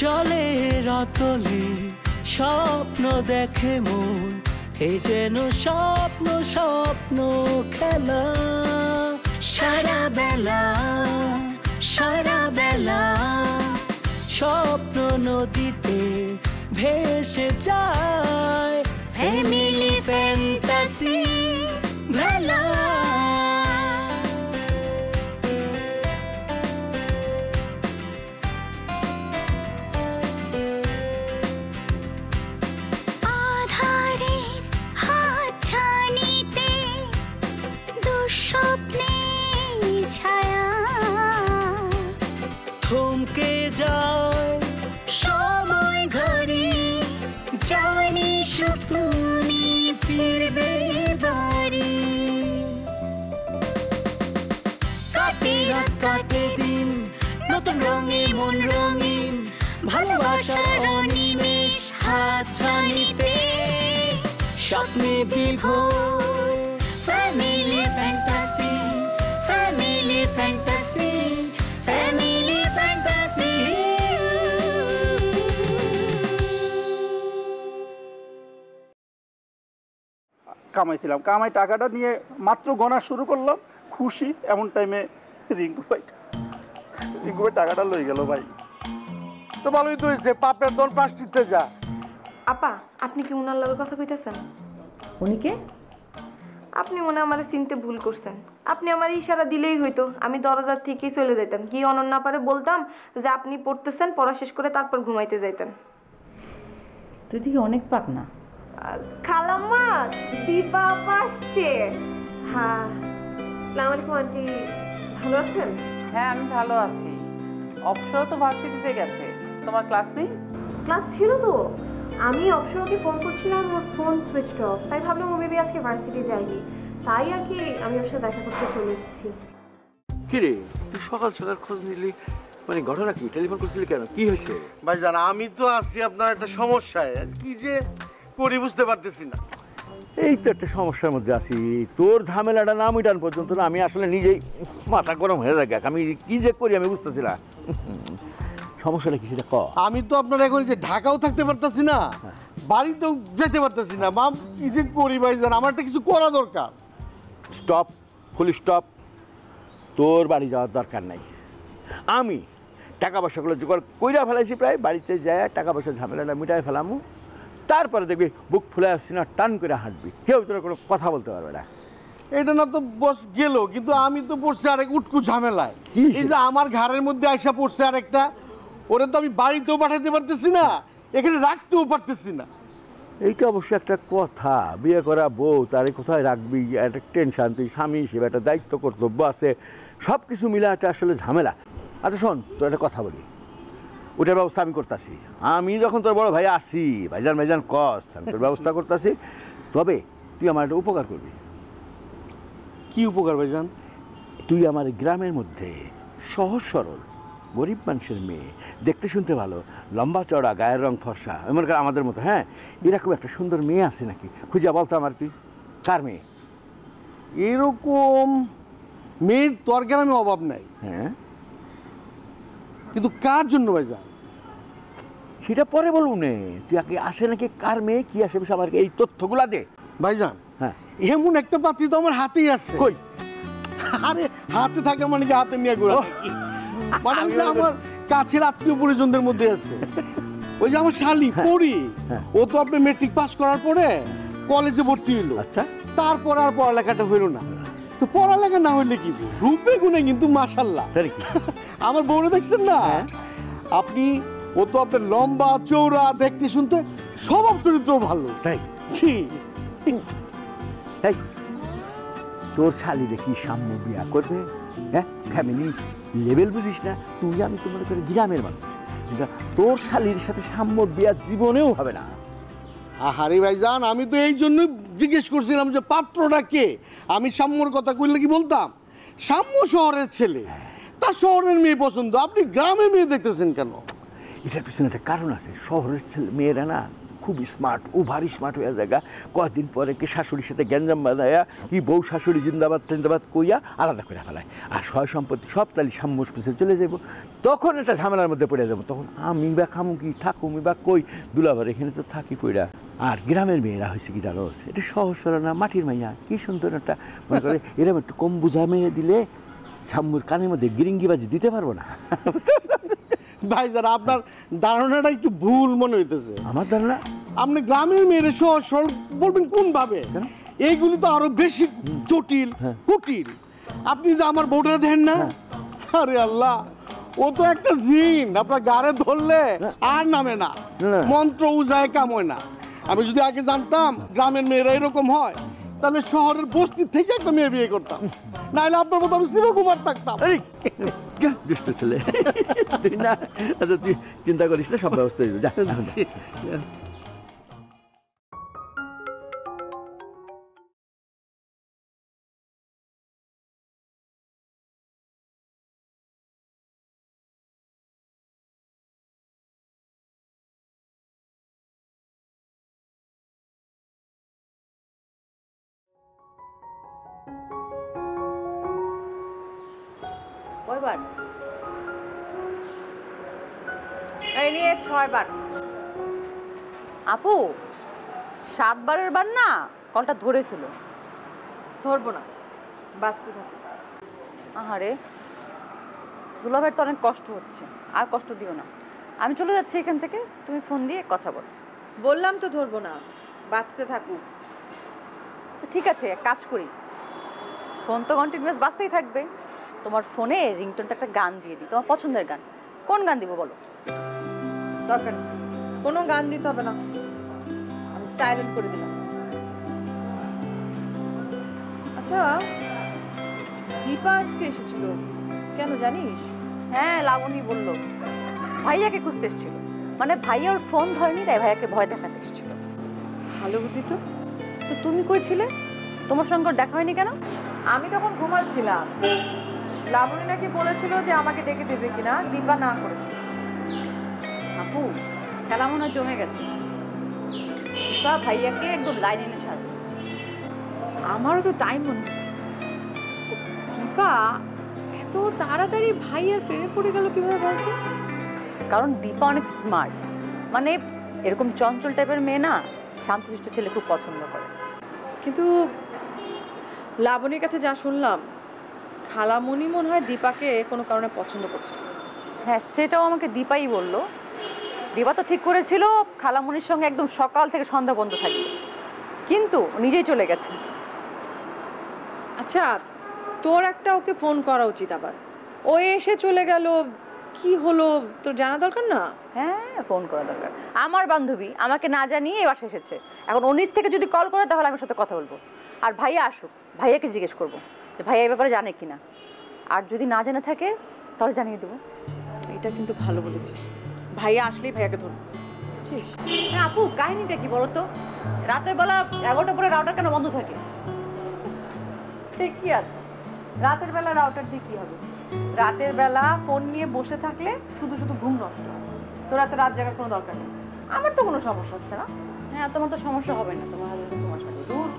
জলের অতলে স্বপ্ন দেখে মন, এ যেন স্বপ্ন স্বপ্ন খেলা। সারা বেলা স্বপ্ন নদীতে ভেসে যায়, ফ্যামিলি ফ্যান্টাসি ভেলা। থমকে যায় সময় ঘড়ি, জানি শুধু তুমি ফিরবে বাড়ি। কাটে রাত কাটে দিন, নতুন রঙে মন রঙিন, ভালোবাসার অনিমেষ হাত ছানিতে স্বপ্নে বিভোর। Family fantasy, family fantasy, family fantasy. কামাইছিলাম, কামাই টাকাটা নিয়ে মাত্র গণা শুরু করলাম, খুশি এমন টাইমে রিঙ্কু ভাই টাকাটা লই গেল ভাই। তো ভালোই তো হয়েছে, পাপের দল পাঁচটিতে যা। আপা আপনি কি উনার লগে কথা কইতেছেন? উনিকে? আপনি মনে আমার চিনতে ভুল করছেন। আপনি আমার ইশারা দিলেই হইতো, আমি দরজার থেকেই চলে যাইতাম। কি অনন্যা পারে বলতাম যে আপনি পড়তেছেন, পড়া শেষ করে তারপর ঘুমাইতে যাইতেন। তুই দেখি অনেক পাক না। খালাম্মা দীপা আসছে। হ্যাঁ আসসালামু আলাইকুম আন্টি, ভালো আছেন? হ্যাঁ আমি ভালো আছি। অবসর তো ভার্সিটিতে গেছে, তোমার ক্লাস নেই? ক্লাস ছিল তো, আমি অবসরকে ফোন করছিলাম, ওর ফোন সুইচড অফ, তাই ভাবলাম ও বেবি আজকে ভার্সিটি যায়নি, তাই আর কি আমি ওর সাথে দেখা করতে চলে এসেছি। কিরে তুই সকাল সকাল খোঁজ নিলি, মানে ঘটনা কি? টেলিফোন করছিলি কেন? কি হয়েছে? ভাইজান আমি তো আছি আপনার একটা সমস্যায়, কি যে করি বুঝতে পারতেছি না। এই তো একটা সমস্যার মধ্যে আছি, তোর ঝামেলাটা না মিটান পর্যন্ত না আমি আসলে নিজেই মাথা গরম হয়ে যায়। আমি কি যে করি আমি বুঝতেছি না। সমস্যাটা কি সেটা ক। আমি তো আপনার এখন যে ঢাকাও থাকতে পারতেছি না, বাড়িতেও যেতে পারতেছি না। মাম কি যে করি ভাইজান, আমার একটা কিছু করা দরকার। Stop, full stop. তোর বাড়ি যাওয়ার দরকার নাই। আমি টাকা পয়সাগুলো জোগাড় কইরা ফেলাইছি, প্রায় বাড়িতে যায় টাকা পয়সার ঝামেলাটা মিটাই ফেলামু, তারপরে দেখবি বুক ফুলে আসছি না, টান করে হাঁটবি, কেউ তোর কোনো কথা বলতে পারবে না। এটা না তো বস গেল, কিন্তু আমি তো পড়ছি আরেক উটকু ঝামেলায়। এই যে আমার ঘরের মধ্যে আইসা পড়ছে আরেকটা, ওরা তো আমি বাড়িতেও পাঠাতে পারতেছি না, এখানে রাখতেও পারতেছি না। এইটা অবশ্যই একটা কথা, বিয়ে করা বউ তারে কোথায় রাখবি, একটা টেনশন, তুই স্বামী হিসেবে একটা দায়িত্ব কর্তব্য আছে, সব কিছু মিলে একটা আসলে ঝামেলা। আচ্ছা শোন, তোর একটা কথা বলি, ওটার ব্যবস্থা আমি করতেছি। আমি যখন তোর বড় ভাই আসি, ভাইজান কস, আমি তোর ব্যবস্থা করতেছি। তবে তুই আমার একটা উপকার করবি। কি উপকার ভাইজান? তুই আমার গ্রামের মধ্যে সহজ সরল গরিব মানুষের মেয়ে, দেখতে শুনতে ভালো, লম্বা চড়া, গায়ের রং ফর্সা, এমন করে আমাদের মতো, হ্যাঁ এরকম একটা সুন্দর মেয়ে আছে নাকি খুঁজে বলতো আমার। তুই কার মেয়ে? এরকম মেয়ের তোর গ্রামে অভাব নাই। হ্যাঁ কিন্তু কার জন্য ভাইজান সেটা পরে বলবো নে, তুই আগে আসে নাকি কার মেয়ে কি আসে আমাকে এই তথ্যগুলা দে ভাইজান। হ্যাঁ এমন একটা পাত্রী তো আমার হাতেই আছে। কই? আরে হাতে থাকে মানে কি হাতে নিয়ে ঘোরা, মানে আমার কাছের আত্মীয় পরিজনদের মধ্যে আছে। ওই যে আমার শালি পড়ি, ও তো আপনি মেট্রিক পাস করার পরে কলেজে ভর্তি হইলো। আচ্ছা তারপর আর পড়ালেখাটা হইল না। তো পড়ালেখা না হইলে কি, রূপে গুণে কিন্তু মাশাআল্লাহ। আমার বউরে দেখছেন না আপনি? ও তো আপনার লম্বা চৌড়া, দেখতে শুনতে স্বভাব চরিত্র ভালো। তাই? জি। তোর শালিরে কি সাম্য বিয়া করবে? হ্যাঁ ফ্যামিলি লেভেল বুঝিস না তুই? আমি তো মনে করি গ্রামের মানুষ, তোর শালির সাথে সাম্য বিয়া জীবনেও হবে না। আহারে ভাইজান, আমি তো এই জন্যই জিজ্ঞেস করছিলাম যে পাত্রটা কে। আমি সাম্যর কথা কইলে কি বলতাম? সাম্য শহরের ছেলে, তার শহরের মেয়ে পছন্দ, আপনি গ্রামের মেয়ে দেখতেছেন কেন? এটার পিছনে একটা কারণ আছে। শহরের ছেলে মেয়েরা না খুব স্মার্ট, ও ভারী স্মার্ট হয়ে জায়গা। কয়েকদিন পরে কি শাশুড়ির সাথে গ্যাঞ্জাম বানায়া কি বউ শাশুড়ি জিন্দাবাদ টিন্দাবাদ কইয়া আলাদা করে ফেলায়, আর সয় সম্পত্তি সব তালি সাম্যস পিছিয়ে চলে যাব। তখন একটা ঝামেলার মধ্যে পড়ে যাবো। তখন আমি বা খামু কি, থাকুমি বা কই, দুলাবার এখানে তো থাকি কইরা। আর গ্রামের মেয়েরা হয়েছে কি জানো, এটা সহজ সরল না, মাটির মাইয়া, কি সুন্দর একটা মনে করে এরকম একটু কম বুঝা মেয়ে দিলে সাম্যুর কানের মধ্যে গিরিঙ্গিবাজি দিতে পারবো না। ভাই যারা আপনার ধারণাটা একটু ভুল মনে হইতেছে। আমার ধারণা আপনি গ্রামের মেয়ের সহজ সরল বলবেন কোন ভাবে? এইগুলি তো আরো বেশি জটিল কুটিল। আপনি যে আমার বউটা দেখেন না, আরে আল্লাহ, ও তো একটা জিন, আপনার গাড়ে ধরলে আর নামে না, মন্ত্র উজায় কাম হয় না। আমি যদি আগে জানতাম গ্রামের মেয়েরা এরকম হয়, তাহলে শহরের বস্তি থেকে একটা মেয়ে বিয়ে করতাম, নাহলে আপনার মতো আমি শিবকুমার থাকতাম। দুষ্ট ছেলে, তুই না তুই চিন্তা করিস না, সব ব্যবস্থা হয়ে যাবে। কয়বার? এই নিয়ে 6 বার। আপু 7 বারের বার না কলটা ধরেছিল। ধরবো না, বাঁচতে থাকো। আহারে, দুলাভাইয়ের তো অনেক কষ্ট হচ্ছে, আর কষ্ট দিও না। আমি চলে যাচ্ছি এখান থেকে, তুমি ফোন দিয়ে কথা বলো। বললাম তো ধরবো না, বাঁচতে থাকো। তো ঠিক আছে, এক কাজ করি, ফোন তো কন্টিনিউয়াস বাজতেই থাকবে, তোমার ফোনে রিংটোনটা একটা গান দিয়ে দিই, তোমার পছন্দের গান। কোন গান দিব বলো? দরকার নেই, কোনো গান দিতে হবে না, আমি সাইলেন্ট করে দিলাম। আচ্ছা, দীপা আজকে এসেছিল কেন জানিস? হ্যাঁ, লাবণী বলল ভাইয়াকে খুঁজতে এসেছিল, মানে ভাইয়া ওর ফোন ধরেনি, তাই ভাইয়াকে ভয় দেখাতে এসেছিল। ভালো বুদ্ধি তো। তো তুমি কই ছিলে? তোমার সঙ্গে ওর দেখা হয়নি কেন? আমি তখন ঘুমাচ্ছিলাম, লাবণী নাকি বলেছিল যে আমাকে ডেকে দেবে কিনা, দীপা না করেছে। আপু, খেলা মনে হয় জমে গেছে, দীপা ভাইয়াকে একদম লাইন এনে ছাড়বে। আমারও তো তাই মনে হচ্ছে। দীপা এত তাড়াতাড়ি ভাইয়ের প্রেমে পড়ে গেল কিভাবে বলতো? কারণ দীপা অনেক স্মার্ট, মানে এরকম চঞ্চল টাইপের মেয়ে না শান্তশিষ্ট ছেলে খুব পছন্দ করে। কিন্তু লাবণীর কাছে যা শুনলাম, খালামণি মনে হয় দীপাকে কোনো কারণে পছন্দ করছে। হ্যাঁ, সেটাও আমাকে দীপাই বলল। দীপা তো ঠিক করেছিল খালামণির সঙ্গে একদম সকাল থেকে সন্ধ্যা পর্যন্ত থাকবে, কিন্তু নিজেই চলে গেছে। আচ্ছা, তোর একটা ওকে ফোন করা উচিত। আবার ও এসে চলে গেল, কি হলো তোর জানা দরকার না? হ্যাঁ, ফোন করা দরকার। আমার বান্ধবী আমাকে না জানিয়ে এ বাসায় এসেছে, এখন ওর নিজ থেকে যদি কল করে তাহলে আমার সাথে কথা বলবো। আর ভাইয়া আসুক, ভাইয়াকে জিজ্ঞেস করবো যে ভাইয়া এই ব্যাপারে জানে কিনা, আর যদি না জেনে থাকে তাহলে জানিয়ে দেবো। এটা কিন্তু ভালো বলেছিস, ভাইয়া আসলেই ভাইয়াকে ধরবো, বুঝছিস? হ্যাঁ আপু, কাহিনীটা কি বলো তো? রাতের বেলা 11টার পরে রাউটার কেন বন্ধ থাকে? ঠিকই আছে, রাতের বেলা রাউটার দিয়ে কি হবে? রাতের বেলা ফোন নিয়ে বসে থাকলে শুধু শুধু ঘুম নষ্ট হয়। তোর এত রাত জাগার কোনো দরকার নেই। আমার তো কোনো সমস্যা হচ্ছে না। হ্যাঁ, তোমার তো সমস্যা হবে না, তোমার হাজবেন্ড তোমার সাথে দূর।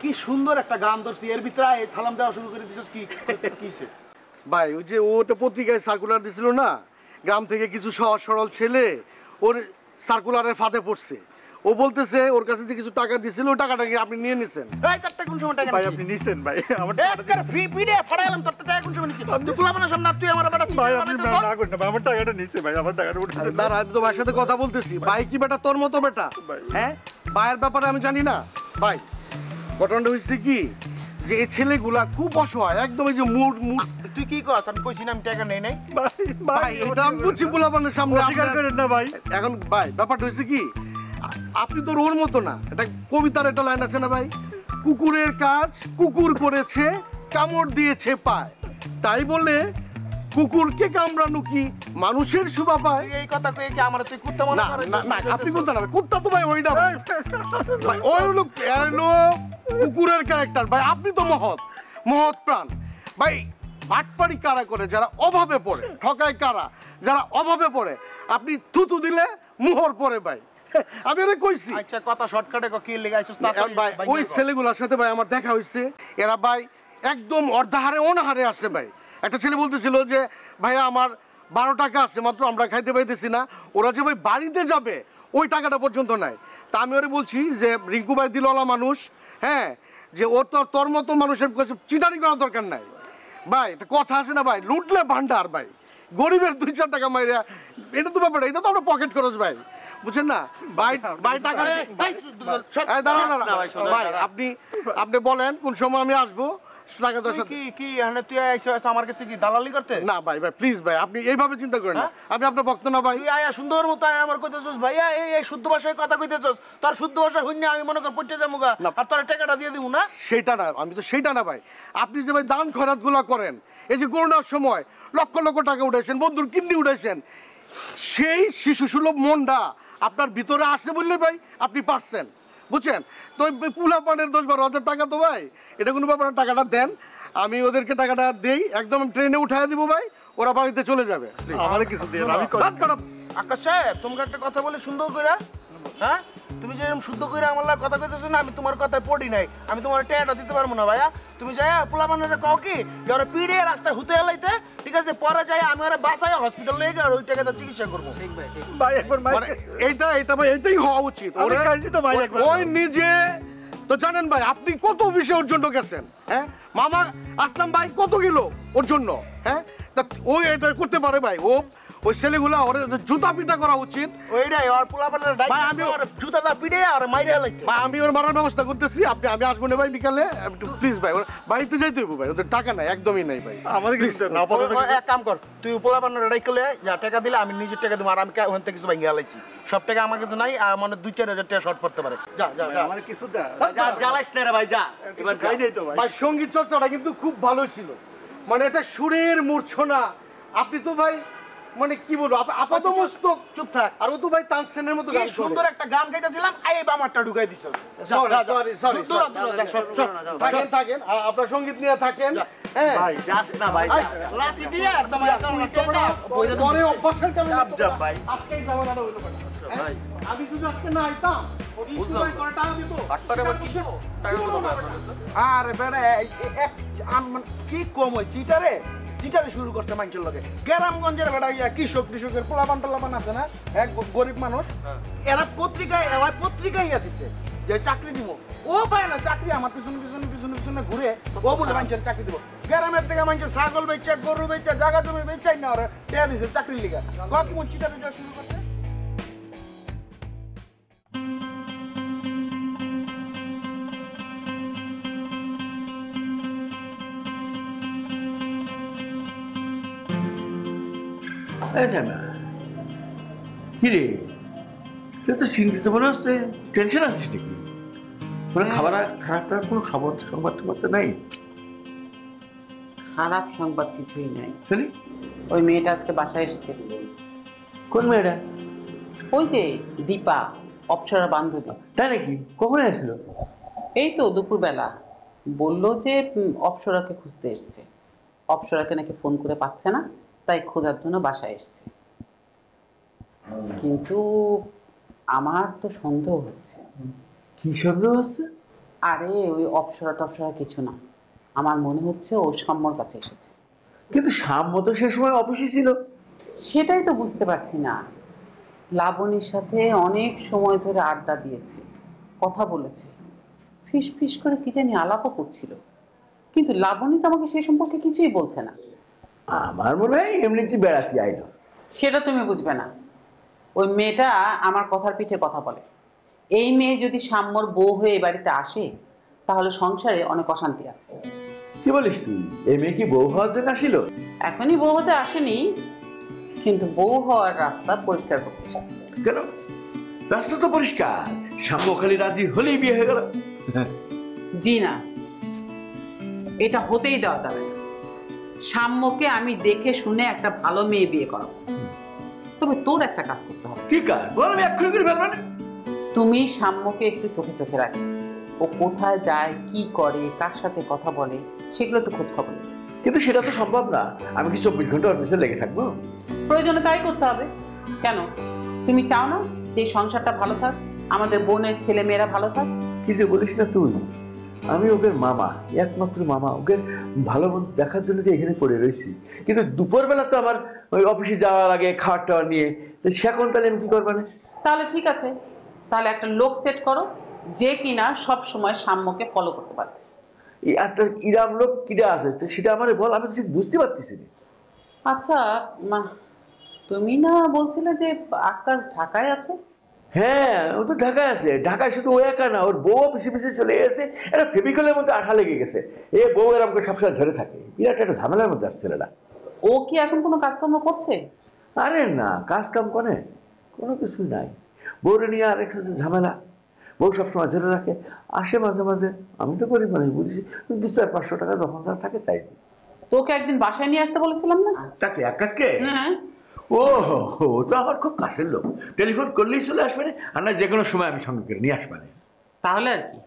কি সুন্দর একটা গান ধরছি, এর ভিতরে সালাম দেওয়া শুরু করে দিছিস। কি কিছে ভাই? ওই যে ওটা পত্রিকায় সার্কুলার দিছিল না, গ্রাম থেকে কিছু সহজ সরল ছেলে ওর সার্কুলারের ফাঁদে পড়ছে। ও বলতেছে ওর কাছে যে কিছু টাকা দিছিল, ওই টাকাটা কি আপনি নিয়ে নিছেন? এই টাকা কোন সময় টাকা ভাই আপনি নিছেন? ভাই আমার টাকাটা ফ্রি ফ্রিডে ফাড়াইলাম, তোর টাকা কোন সময় নিছিস? আমি তো গোলামানা সামনে তুই আমার বেটা ভাই আপনি না করেন না ভাই, আমার টাকাটা নিছে ভাই, আমার টাকাটা উঠে দাঁড়া, আমি তো ভাইয়ের সাথে কথা বলতেছি। ভাই কি বেটা তোর মতো বেটা? হ্যাঁ, ভাইয়ের ব্যাপারে আমি জানি না। ভাই ঘটনাটা হয়েছে কি, যে এই ছেলেগুলা খুব অসহায়, একদম এই যে মুড তুই কি কস? আমি কইছি না আমি টাকা নেই নাই। ভাই এটা আমি বুঝছি পোলাপানের সামনে অস্বীকার করেন না ভাই। এখন ভাই ব্যাপারটা হয়েছে কি, আপনি তো ওর মতো না। এটা কবিতার একটা লাইন আছে না ভাই, কুকুরের কাজ কুকুর করেছে, কামড় দিয়েছে পায়, তাই বলে কুকুরকে কামড়ানো কি মানুষের শোভা পায়? এই কথা কই কি আমার তুই কুত্তা মনে না করে? না না, আপনি কুত্তা না ভাই, কুত্তা তো ভাই ওইটা ভাই, ভাই ওই হলো কুকুরের ক্যারেক্টার ভাই। আপনি তো মহৎ প্রাণ ভাই। বাটপাড়ি কারা করে? যারা অভাবে পড়ে। ঠকায় কারা? যারা অভাবে পড়ে। আপনি থুতু দিলে মোহর পড়ে ভাই। আমি ওরে কইছি। আচ্ছা কথা শর্টকাটে কি লেগাইছস না ভাই? ওই ছেলেগুলোর সাথে ভাই আমার দেখা হইছে, এরা ভাই একদম অর্ধাহারে অনাহারে আছে ভাই। একটা ছেলে বলতেছিল যে ভাইয়া আমার 12 টাকা আছে মাত্র, আমরা খাইতে পাইতেছি না। ওরা যে ভাই বাড়িতে যাবে ওই টাকাটা পর্যন্ত নাই। তা আমি ওরে বলছি যে রিঙ্কু ভাই দিলওয়ালা মানুষ, হ্যাঁ, যে ওর তো তোর মতো মানুষের কাছে চিটারি করার দরকার নাই ভাই। একটা কথা আছে না ভাই, লুটলে ভান্ডার ভাই, গরিবের 2-4 টাকা মাইরা, এটা তো ব্যাপারটা, এটা তো আমরা পকেট খরচ ভাই, বুঝছেন না ভাই? ভাই টাকা ভাই আপনি বলেন কোন সময় আমি আসবো। আমার কাছে কি দালালি করতে? না ভাই, ভাই প্লিজ ভাই, আপনি এইভাবে চিন্তা করেন না। আমি আপনার ভক্ত না ভাই। তুই আয়া সুন্দর মতো আয়া আমার কইতেছস ভাইয়া, এই শুদ্ধ ভাষায় কথা কইতেছস। তোর শুদ্ধ ভাষা হইনি আমি মনে কর পড়তে যাবো গা, আর তোর টাকাটা দিয়ে দিব না। সেটা না, আমি তো সেটা না ভাই। আপনি যে ভাই দান খয়রাত গুলা করেন, এই যে করোনার সময় লক্ষ লক্ষ টাকা উঠাইছেন, বন্ধুর কিডনি উঠাইছেন, সেই শিশু সুলভ মনটা আপনার ভিতরে আসে বললে ভাই আপনি পারছেন, বুঝছেন? তো পুলা পানের 10-12 হাজার টাকা তো ভাই এটা কোনো ব্যাপার। টাকাটা দেন, আমি ওদেরকে টাকাটা দেই, একদম ট্রেনে উঠাই দিব ভাই, ওরা বাড়িতে চলে যাবে। আমার কিছু দেন, আমি আকাশ সাহেব তোমাকে একটা কথা বলে সুন্দর করে, হ্যাঁ তুমি যে শুদ্ধ করে আমার লাগে কথা কইতেছো না, আমি তোমার কথায় পড়ি নাই, আমি তোমার টাকাটা দিতে পারবো না ভাইয়া। তুমি যাই পোলা বানারে কও কি যে ওরা পিড়ে রাস্তায় হুতে এলাইতে, ঠিক আছে, পরে যাই আমি ওরা বাসায় হসপিটাল নিয়ে গিয়ে ওই টাকাটা চিকিৎসা করবো। ঠিক ভাই, ভাই একবার এইটা ভাই এটাই হওয়া উচিত। ওই নিজে তো জানেন ভাই আপনি কত বিষয়ে ওর জন্য গেছেন, হ্যাঁ? মামা আসলাম ভাই কত গেল ওর জন্য, হ্যাঁ? তা ওই এটা করতে পারে ভাই। ওই ছেলেগুলা ওর জুতা পিটা করা উচিত। ওইটাই ওর পোলাপানের ডাই, আমি ওর জুতাটা পিটে আর মাইরে লাইতে। ভাই আমি ওর মারার ব্যবস্থা করতেছি, আমি আসবো না ভাই বিকালে, প্লিজ ভাই। ওর বাড়িতে যাইতে হইব ভাই, ওদের টাকা নাই, একদমই নাই ভাই। আমার কিছু না। এক কাম কর, তুই পোলাপানের ডাইকলে যা টাকা দিলে আমি নিজের টাকা দিব, আর আমি ওখান থেকে কিছু ভাঙিয়ে লাইছি। সব টাকা আমার কাছে নাই, আর মানে 2-4 হাজার টাকা শর্ট পড়তে পারে। যা যা যা, আমার কিছু দা জ্বালাইস না রে ভাই, যা এবার যাই নাই তো ভাই। ভাই সঙ্গীত চর্চাটা কিন্তু খুব ভালো ছিল, মানে এটা সুরের মূর্ছনা। আপনি তো ভাই মানে কি বলবো, আপাতত মস্তক। চুপ থাক। আর ও তো ভাই তানসেনের মতো গান, সুন্দর একটা গান গাইতেছিলাম, এই বামারটা ঢুকাই দিছ। সরি থাকেন আপনার সঙ্গীত নিয়ে থাকেন। হ্যাঁ ভাই যাস না ভাই, লাঠি দিয়ে একদম পরে অভ্যাসের কারণে যাব ভাই। আজকেই জামানাটা হইলো ভাই। আমি যদি আজকে না আইতাম বুঝলাম করে টাকা দিব। ডাক্তারে বল কিসে টাকা দিতে হবে আপনার কাছে? আরে বেড়া কি কম হয় চিটারে শুরু করছে মানুষের লগে। গ্রামগঞ্জের বেড়া কৃষকের পোলাপান টোলাপান আছে না, এক গরিব মানুষ, এরা পত্রিকায় আসছে যে চাকরি দিব, ও পায় না চাকরি। আমার পিছনে ঘুরে ও বলে মানুষের চাকরি দিব। গ্রামের থেকে মানুষের ছাগল বেচা, গরু বেচা, জায়গা জমি বেচাই না, ওরা টেয়া দিচ্ছে চাকরির লিগা। কখন চিটারে শুরু করছে। কিরে তুই তো চিন্তিত মনে হচ্ছে, টেনশন আছিস নাকি? মানে খারাপ কোনো সংবাদ নাই? খারাপ সংবাদ কিছুই নাই। শুনি ওই মেয়েটা আজকে বাসায় এসেছে। কোন মেয়েটা? ওই যে দীপা, অপ্সরার বান্ধবী। তাই নাকি? কখন আসছিল? এই তো দুপুরবেলা বললো যে অপ্সরাকে খুঁজতে এসছে। অপ্সরাকে নাকি ফোন করে পাচ্ছে না, তাই খোঁজার জন্য বাসায় এসছে। কিন্তু আমার তো সন্দেহ হচ্ছে। কি সন্দেহ হচ্ছে? আরে ওই অপ্সরা কিছু না, আমার মনে হচ্ছে ও সাম্যর কাছে এসেছে। কিন্তু সাম্য তো সে সময় অফিসে ছিল। সেটাই তো বুঝতে পারছি না। লাবণীর সাথে অনেক সময় ধরে আড্ডা দিয়েছে, কথা বলেছে, ফিস করে কি জানি আলাপও করছিল, কিন্তু লাবণী তো আমাকে সে সম্পর্কে কিছুই বলছে না। আমার মনে হয় এমনিতেই বেড়াতে আইলো। সেটা তুমি বুঝবে না। ওই মেয়েটা আমার কথার পিঠে কথা বলে। এই মেয়ে যদি সাম্যর বউ হয়ে এ বাড়িতে আসে তাহলে সংসারে অনেক অশান্তি আছে। কি বলিস তুই? এই মেয়ে কি বউ হওয়ার জন্য আসিল? এখনই বউ হতে আসেনি, কিন্তু বউ হওয়ার রাস্তা পরিষ্কার করতে এসেছে। কেন? রাস্তা তো পরিষ্কার, সাম্য খালি রাজি হলেই বিয়ে হয়ে গেল। জি না, এটা হতেই দেওয়া যাবে না। সাম্যকে আমি দেখে শুনে একটা ভালো মেয়ে বিয়ে করাবো। তবে তোর একটা কাজ করতে হবে। কি কাজ বল? আমি এক্ষুনি করে ফেলবো না। তুমি সাম্যকে একটু চোখে চোখে রাখো। ও কোথায় যায়, কি করে, কার সাথে কথা বলে, সেগুলো একটু খোঁজ খবর নেবে। কিন্তু সেটা তো সম্ভব না। আমি কি 24 ঘন্টা ওর পিছনে লেগে থাকবো? প্রয়োজনে তাই করতে হবে। কেন, তুমি চাও না যে এই সংসারটা ভালো থাক, আমাদের বোনের ছেলে মেয়েরা ভালো থাক? কি যে বলিস না তুই! আমি ওদের মামা, একমাত্র মামা। ওকে ভালো মন্দ দেখার জন্য যে এখানে পড়ে রয়েছি, কিন্তু দুপুরবেলা তো আমার ওই অফিসে যাওয়ার আগে খাওয়ার টাওয়ার নিয়ে, সেখন তাহলে আমি কি করবো না? তাহলে ঠিক আছে, তাহলে একটা লোক সেট করো যে কিনা সব সময় সাম্যকে ফলো করতে পারে। এই একটা ইরাম লোক কিরা আছে সেটা আমার বল, আমি তো ঠিক বুঝতে পারতেছি না। আচ্ছা, তুমি না বলছিলে যে আকাশ ঢাকায় আছে? হ্যাঁ, ও তো ঢাকায় আছে। ঢাকায় শুধু ও একা না, ওর বউ পিছিয়ে পিছিয়ে চলে গেছে। এটা ফেবিকলের মধ্যে আঠা লেগে গেছে। এ বউ এরকম সবসময় ধরে থাকে। বিরাট একটা ঝামেলার মধ্যে আসছে ছেলেটা। ও কি এখন কোনো কাজকর্ম করছে? আরে না, কাজ কাম করে কোনো কিছু নাই। বউরে নিয়ে আর একটা ঝামেলা। বউ সবসময় ধরে রাখে, আসে মাঝে মাঝে। আমি তো গরিব মানুষ, বুঝেছি, 200-500 টাকা যখন যা থাকে তাই। তোকে একদিন বাসায় নিয়ে আসতে বলেছিলাম না? তাকে আকাশকে? হ্যাঁ। ও তো আমার খুব কাছের লোক। টেলিফোন করলেই চলে আসবে না, আর না যে কোনো সময় আমি সঙ্গে করে নিয়ে আসবে না। তাহলে আর কি,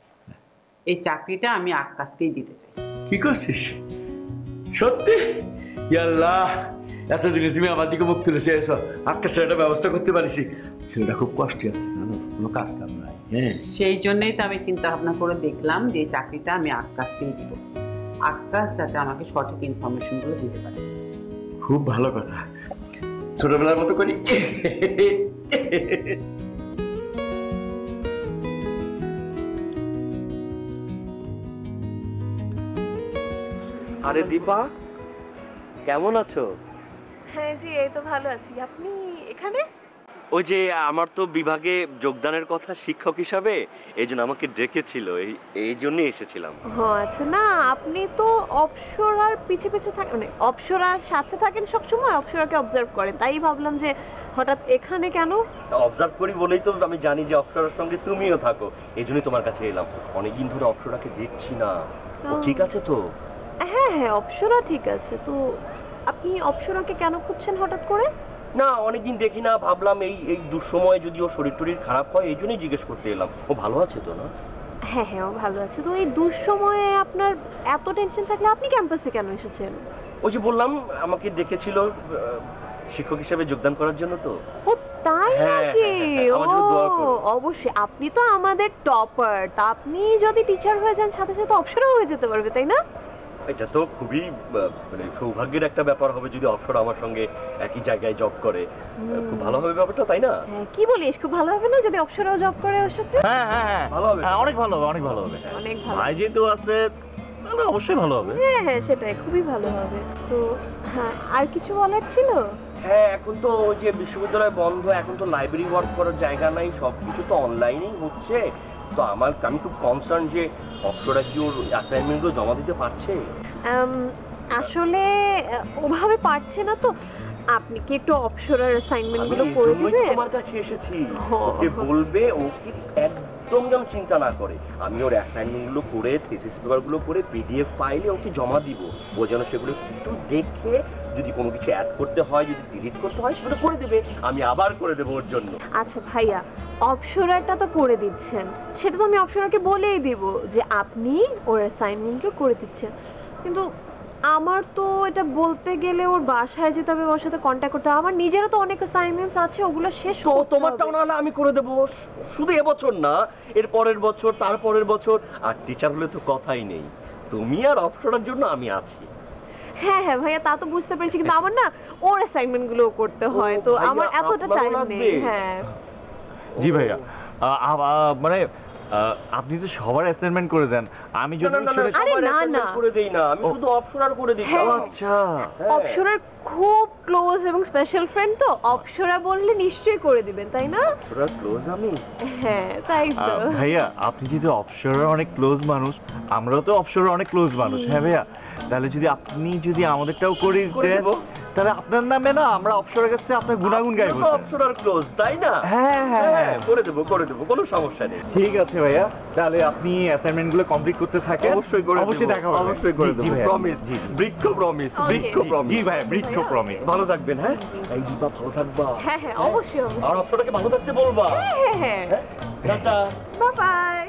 এই চাকরিটা আমি আকাশকেই দিতে চাই। কি করছিস? সত্যি? আল্লাহ, এতদিনে তুমি আমার দিকে মুখ তুলেছে। আকাশ ছেলেটা ব্যবস্থা করতে পারিস। ছেলেটা খুব কষ্টে আছে, কোনো কাজ কাম নাই। হ্যাঁ, সেই জন্যই তো আমি চিন্তা ভাবনা করে দেখলাম যে এই চাকরিটা আমি আকাশকেই দিব। আকাশ যাতে আমাকে সঠিক ইনফরমেশনগুলো দিতে পারে। খুব ভালো কথা। ছোটবেলার মতো করি। আরে দীপা, কেমন আছো? হ্যাঁ জি, এই তো ভালো আছি। আপনি এখানে? ওই যে আমার তো বিভাগে যোগদানের কথা শিক্ষক হিসাবে, এই জন্য আমাকে ডেকেছিল, এই জন্যই এসেছিলাম। ও আচ্ছা। না, আপনি তো অপসরার পিছে পিছে থাকেন, মানে অপসরার সাথে থাকেন সবসময়, অপসরাকে অবজার্ভ করেন, তাই ভাবলাম যে হঠাৎ এখানে কেন। অবজার্ভ করি বলেই তো আমি জানি যে অপসরার সঙ্গে তুমিও থাকো, এই জন্যই তোমার কাছে এলাম। অনেকদিন ধরে অপসরাকে দেখছি না, ও ঠিক আছে তো? হ্যাঁ হ্যাঁ, অপসরা ঠিক আছে। তো আপনি অপসরাকে কেন খুঁজছেন হঠাৎ করে? না, অনেকদিন দেখি না, ভাবলাম এই দুঃসময়ে যদি ও শরীর টরীর খারাপ হয়, এই জন্যই জিজ্ঞেস করতে এলাম। ও ভালো আছে তো না? হ্যাঁ হ্যাঁ, ও ভালো আছে। তো এই দুঃসময়ে আপনার এত টেনশন থাকলে আপনি ক্যাম্পাসে কেন এসেছেন? ওই যে বললাম, আমাকে ডেকেছিল শিক্ষক হিসেবে যোগদান করার জন্য। তো ও তাই নাকি? ও অবশ্যই, আপনি তো আমাদের টপার, তা আপনি যদি টিচার হয়ে যান সাথে সাথে অপসরা হয়ে যেতে পারবে, তাই না? এটা তো খুবই মানে সৌভাগ্যের একটা ব্যাপার হবে যদি অপসরা আমার সঙ্গে একই জায়গায় জব করে। খুব ভালো হবে ব্যাপারটা, তাই না? হ্যাঁ, কি বলিস, খুব ভালো হবে না যদি অপসরাও জব করে ওর সাথে? হ্যাঁ হ্যাঁ হ্যাঁ, ভালো হবে, অনেক ভালো হবে, অনেক ভালো হবে। অনেক ভালো। ভাই যেহেতু আছে, তাহলে অবশ্যই ভালো হবে। হ্যাঁ হ্যাঁ, সেটাই, খুবই ভালো হবে। তো হ্যাঁ, আর কিছু বলার ছিল? হ্যাঁ, এখন তো ওই যে বিশ্ববিদ্যালয় বন্ধ, এখন তো লাইব্রেরি ওয়ার্ক করার জায়গা নাই, সবকিছু তো অনলাইনেই হচ্ছে। তো আমি খুব কনসার্ন যে অপসরা কি ওর অ্যাসাইনমেন্টগুলো জমা দিতে পারছে? আসলে ওভাবে পারছে না। তো আপনি কি একটু অপসরার অ্যাসাইনমেন্টগুলো করে দিবেন? তোমার কাছে এসেছি, ওকে বলবে ও কি একদম যেন চিন্তা না করে। আমি ওর অ্যাসাইনমেন্টগুলো করে, থিসিস পেপারগুলো করে পিডিএফ ফাইলে ওকে জমা দিব। ও যেন সেগুলো একটু দেখে, যদি কোনো কিছু অ্যাড করতে হয়, যদি ডিলিট করতে হয়, সেগুলো করে দেবে, আমি আবার করে দেবো ওর জন্য। আচ্ছা ভাইয়া, অপসরাটা তো করে দিচ্ছেন, সেটা তো আমি অপসরাকে বলেই দিব যে আপনি ওর অ্যাসাইনমেন্টগুলো করে দিচ্ছেন, কিন্তু আমার তো এটা বলতে গেলে ওর বাসায় যেতে হবে, ওর সাথে কন্ট্যাক্ট করতে হবে। আমার নিজেরও তো অনেক অ্যাসাইনমেন্টস আছে, ওগুলো শেষ করতে হবে। তোমারটাও না হলে আমি করে দেবো, শুধু এবছর না, এর পরের বছর, তার পরের বছর। আর টিচার হলে তো কথাই নেই, তুমি আর অপসরার জন্য আমি আছি। হ্যাঁ হ্যাঁ ভাইয়া, তা তো বুঝতে পেরেছি, কিন্তু আমার না ওর অ্যাসাইনমেন্টগুলো করতে হয়, তো আমার এতটা টাইম নেই। হ্যাঁ জি ভাইয়া, মানে আপনি তো সবার অ্যাসাইনমেন্ট করে দেন, আমি যদি করে দেই না, আমি শুধু অপসরার করে দিই। আচ্ছা, অপসরার খুব ক্লোজ এবং স্পেশাল ফ্রেন্ড তো, অপসরা বললে নিশ্চয়ই করে দিবেন, তাই না? অপসরার ক্লোজ আমি? হ্যাঁ তাই তো। ভাইয়া আপনি যেহেতু অপসরার অনেক ক্লোজ মানুষ, আমরাও তো অপসরার অনেক ক্লোজ মানুষ। হ্যাঁ ভাইয়া, তাহলে আপনি যদি আমাদেরটাও করে দেন, তাহলে আপনার নামে না আমরা অপসরার কাছে আপনার গুণাগুণ গাইবো। অপসরার ক্লোজ, তাই না? হ্যাঁ হ্যাঁ, করে দেবো কোনো সমস্যা নেই। ঠিক আছে ভাইয়া, তাহলে আপনি অ্যাসাইনমেন্ট গুলো কমপ্লিট করতে থাকেন। অবশ্যই করে দেব, অবশ্যই দেখা হবে, অবশ্যই করে দেব, প্রমিস। বৃক্ষ প্রমিস, বৃক্ষ প্রমিস। জি ভাইয়া, বৃক্ষ প্রমিস। ভালো থাকবেন। হ্যাঁ এই দীপা, ভালো থাকবা। হ্যাঁ হ্যাঁ অবশ্যই। আর অপসরাকে ভালো থাকতে বলবা। হ্যাঁ হ্যাঁ, টাটা, বাই বাই।